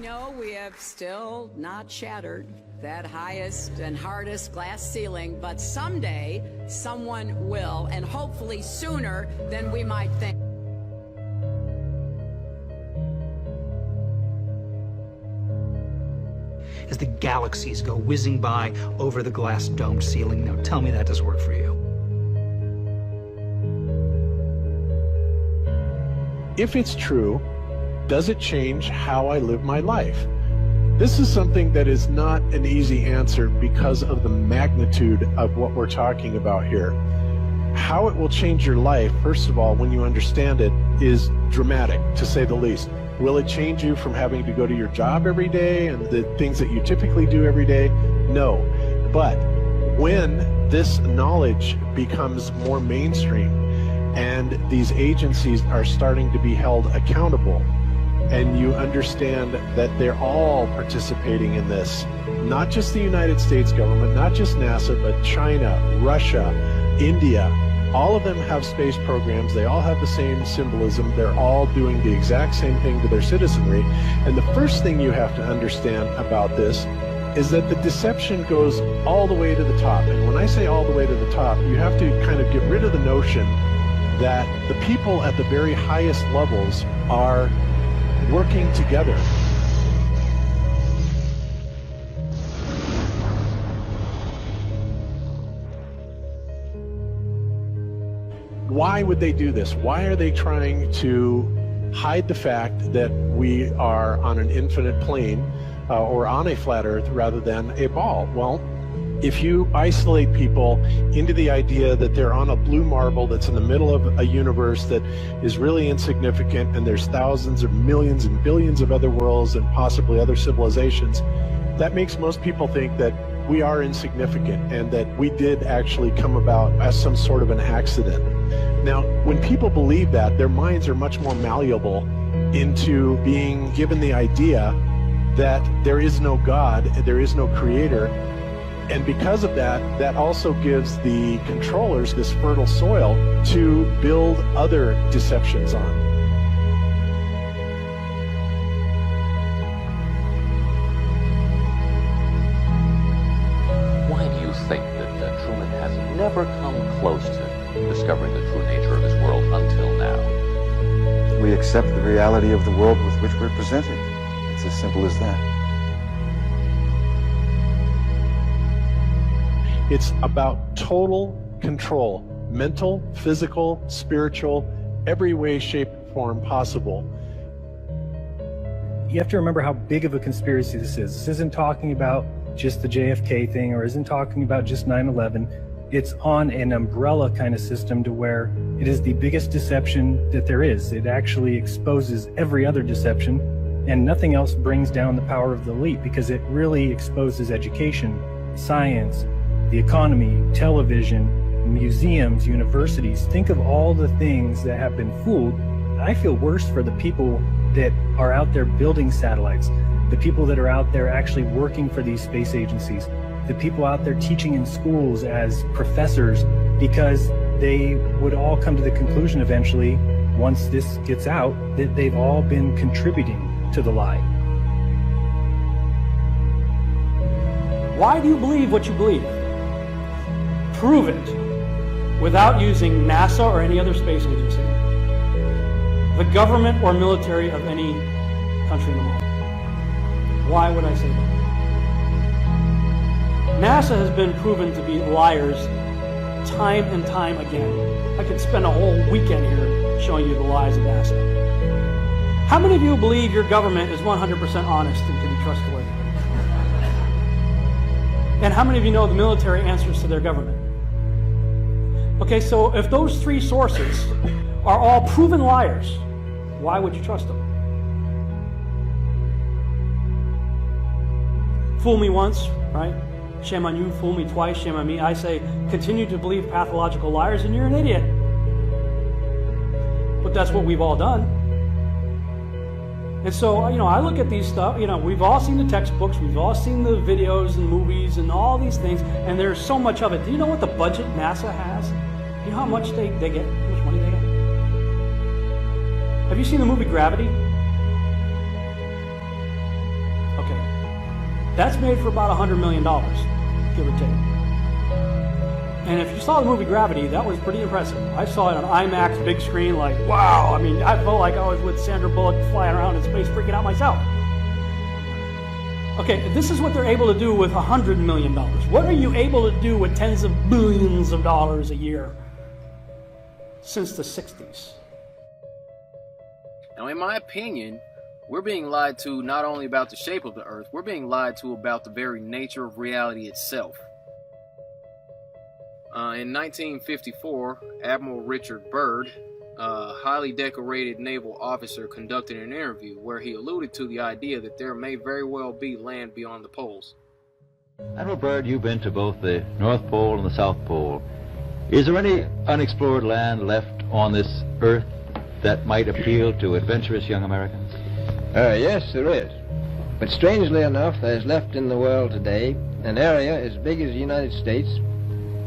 know we have still not shattered that highest and hardest glass ceiling, but someday someone will, and hopefully sooner than we might think. As the galaxies go whizzing by over the glass domed ceiling. Now tell me that doesn't work for you. If it's true, does it change how I live my life? This is something that is not an easy answer because of the magnitude of what we're talking about here. How it will change your life, first of all, when you understand it, is dramatic, to say the least. Will it change you from having to go to your job every day and the things that you typically do every day? No. But when this knowledge becomes more mainstream and these agencies are starting to be held accountable, and you understand that they're all participating in this, not just the United States government, not just NASA, but China, Russia, India, all of them have space programs. They all have the same symbolism. They're all doing the exact same thing to their citizenry. And the first thing you have to understand about this is that the deception goes all the way to the top. And when I say all the way to the top, you have to kind of get rid of the notion that the people at the very highest levels are working together. Why would they do this? Why are they trying to hide the fact that we are on an infinite plane or on a flat earth rather than a ball? Well, if you isolate people into the idea that they're on a blue marble that's in the middle of a universe that is really insignificant, and there's thousands or millions and billions of other worlds and possibly other civilizations, that makes most people think that we are insignificant and that we did actually come about as some sort of an accident. Now, when people believe that, their minds are much more malleable into being given the idea that there is no God, there is no creator. And because of that, that also gives the controllers this fertile soil to build other deceptions on. Why do you think that Truman has never come close to discovering the true nature of his world until now? We accept the reality of the world with which we're presented. It's as simple as that. It's about total control, mental, physical, spiritual, every way, shape, form possible. You have to remember how big of a conspiracy this is. This isn't talking about just the JFK thing, or isn't talking about just 9/11. It's on an umbrella kind of system to where it is the biggest deception that there is. It actually exposes every other deception, and nothing else brings down the power of the elite, because it really exposes education, science, the economy, television, museums, universities. Think of all the things that have been fooled. I feel worse for the people that are out there building satellites, the people that are out there actually working for these space agencies, the people out there teaching in schools as professors, because they would all come to the conclusion eventually, once this gets out, that they've all been contributing to the lie. Why do you believe what you believe? Prove it without using NASA or any other space agency, the government or military of any country in the world. Why would I say that? NASA has been proven to be liars time and time again. I could spend a whole weekend here showing you the lies of NASA. How many of you believe your government is 100% honest and can be trustworthy? And how many of you know the military answers to their government? Okay, so if those three sources are all proven liars, why would you trust them? Fool me once, right? Shame on you. Fool me twice, shame on me. I say, continue to believe pathological liars and you're an idiot. But that's what we've all done. And so, I look at these stuff, we've all seen the textbooks, we've all seen the videos and movies and all these things, and there's so much of it. Do you know what the budget NASA has? Do you know how much they get? How much money they get? Have you seen the movie Gravity? That's made for about $100 million, give or take. And if you saw the movie Gravity, that was pretty impressive. I saw it on IMAX, big screen, like, wow. I mean, I felt like I was with Sandra Bullock flying around in space, freaking out myself. Okay, this is what they're able to do with $100 million. What are you able to do with tens of billions of dollars a year since the 60s? Now, in my opinion, we're being lied to not only about the shape of the Earth, we're being lied to about the very nature of reality itself. In 1954, Admiral Richard Byrd, a highly decorated naval officer, conducted an interview where he alluded to the idea that there may very well be land beyond the poles. Admiral Byrd, you've been to both the North Pole and the South Pole. Is there any unexplored land left on this Earth that might appeal to adventurous young Americans? Yes, there is. But strangely enough, there's left in the world today an area as big as the United States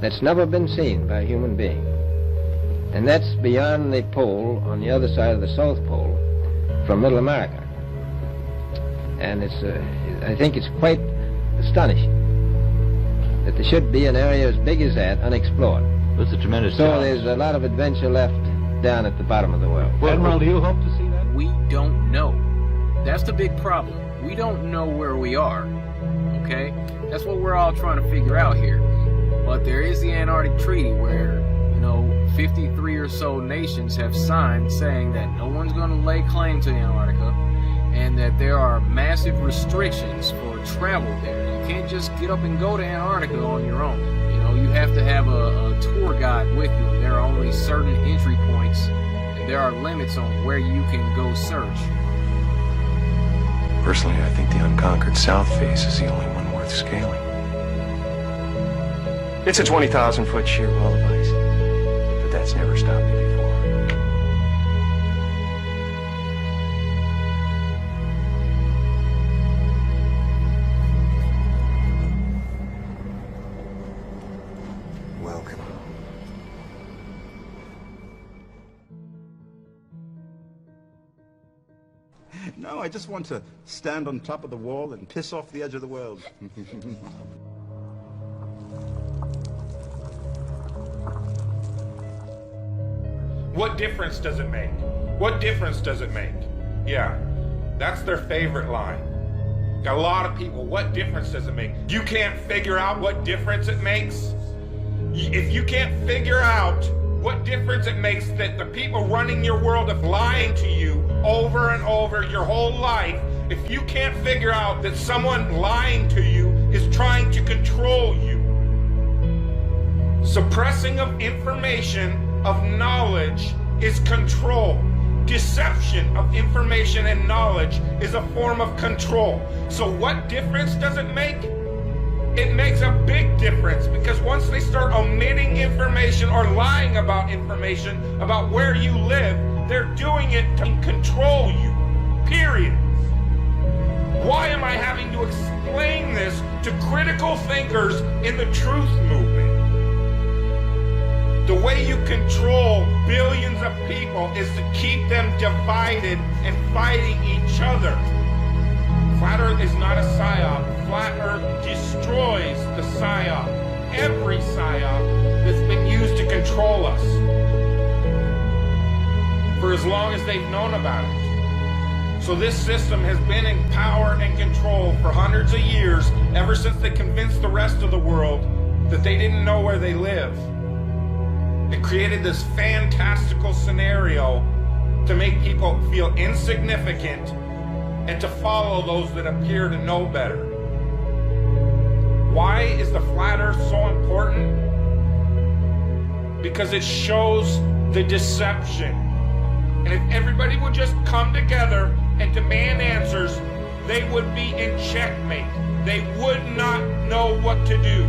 that's never been seen by a human being. And that's beyond the pole, on the other side of the South Pole, from Middle America. And I think it's quite astonishing that there should be an area as big as that unexplored. It's a tremendous So challenge. there's a lot of adventure left down at the bottom of the world. Admiral, do you hope to see that? We don't know. That's the big problem. We don't know where we are, okay? That's what we're all trying to figure out here. But there is the Antarctic Treaty where, 53 or so nations have signed saying that no one's going to lay claim to Antarctica and that there are massive restrictions for travel there. You can't just get up and go to Antarctica on your own. You have to have a tour guide with you, and there are only certain entry points, and there are limits on where you can go search. Personally, I think the unconquered South face is the only one worth scaling. It's a 20,000-foot sheer wall of ice, but that's never stopped me before. Welcome. No, I just want to stand on top of the wall and piss off the edge of the world. What difference does it make? What difference does it make? Yeah, that's their favorite line. Got a lot of people, what difference does it make? You can't figure out what difference it makes? If you can't figure out what difference it makes that the people running your world are lying to you over and over your whole life, if you can't figure out that someone lying to you is trying to control you, suppressing of information, of knowledge, is control. Deception of information and knowledge is a form of control. So what difference does it make? It makes a big difference, because once they start omitting information or lying about information about where you live, they're doing it to control you, period. Why am I having to explain this to critical thinkers in the truth movement? The way you control billions of people is to keep them divided and fighting each other. Flat Earth is not a psyop. Flat Earth destroys the psyop. Every psyop that's been used to control us for as long as they've known about it. So this system has been in power and control for hundreds of years, ever since they convinced the rest of the world that they didn't know where they live. It created this fantastical scenario to make people feel insignificant and to follow those that appear to know better. Why is the flat Earth so important? Because it shows the deception. And if everybody would just come together and demand answers, they would be in checkmate. They would not know what to do.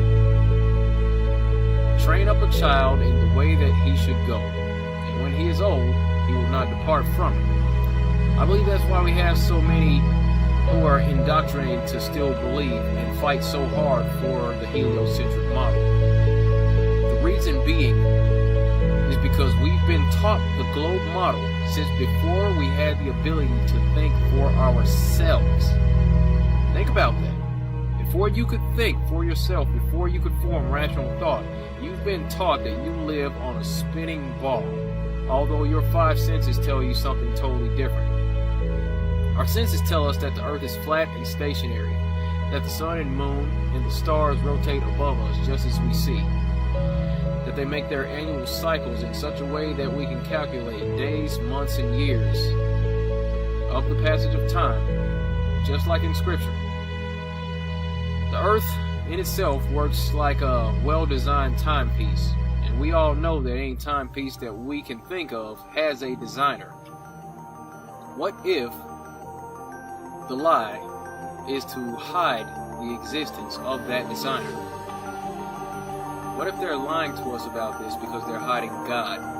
Train up a child in the way that he should go, and when he is old, he will not depart from it. I believe that's why we have so many who are indoctrinated to still believe and fight so hard for the heliocentric model. The reason being is because we've been taught the globe model since before we had the ability to think for ourselves. Think about that. Before you could think for yourself, before you could form rational thought, you've been taught that you live on a spinning ball, although your 5 senses tell you something totally different. Our senses tell us that the earth is flat and stationary, that the sun and moon and the stars rotate above us just as we see, that they make their annual cycles in such a way that we can calculate days, months, and years of the passage of time, just like in Scripture. The earth in itself works like a well-designed timepiece, and we all know that any timepiece that we can think of has a designer. What if the lie is to hide the existence of that designer? What if they're lying to us about this because they're hiding God?